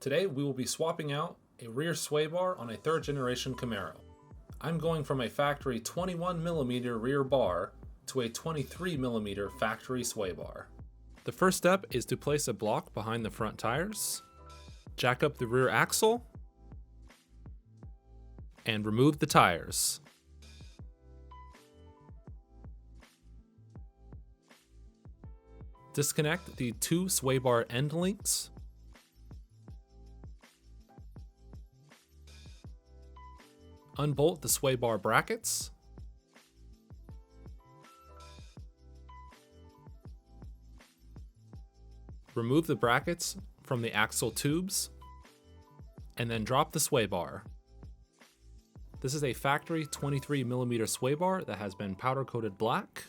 Today we will be swapping out a rear sway bar on a 3rd generation Camaro. I'm going from a factory 21mm rear bar to a 23mm factory sway bar. The first step is to place a block behind the front tires, jack up the rear axle, and remove the tires. Disconnect the 2 sway bar end links. Unbolt the sway bar brackets. Remove the brackets from the axle tubes, and then drop the sway bar. This is a factory 23mm sway bar that has been powder coated black.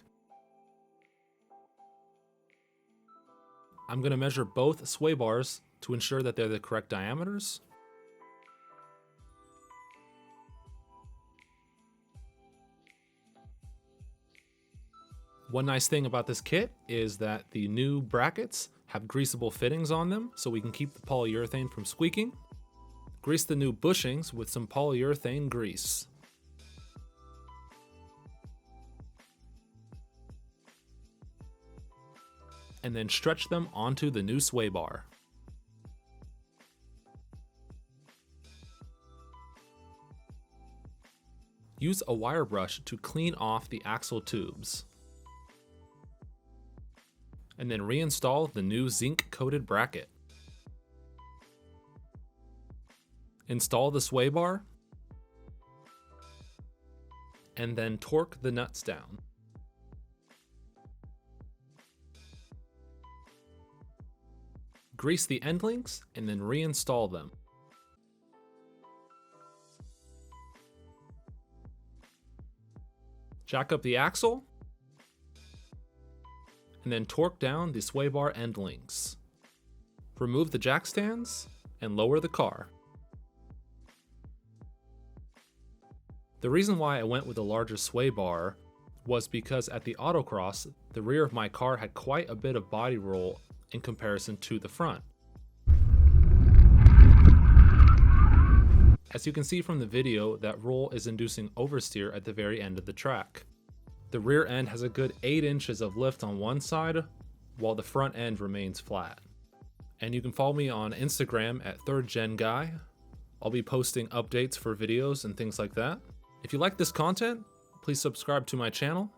I'm going to measure both sway bars to ensure that they're the correct diameters. One nice thing about this kit is that the new brackets have greasable fittings on them, so we can keep the polyurethane from squeaking. Grease the new bushings with some polyurethane grease. And then stretch them onto the new sway bar. Use a wire brush to clean off the axle tubes. And then reinstall the new zinc-coated bracket. Install the sway bar, and then torque the nuts down. Grease the end links, and then reinstall them. Jack up the axle, and then torque down the sway bar end links. Remove the jack stands and lower the car. The reason why I went with a larger sway bar was because at the autocross, the rear of my car had quite a bit of body roll in comparison to the front. As you can see from the video, that roll is inducing oversteer at the very end of the track. The rear end has a good 8 inches of lift on one side, while the front end remains flat. And you can follow me on Instagram at 3rd Gen Guy. I'll be posting updates for videos and things like that. If you like this content, please subscribe to my channel.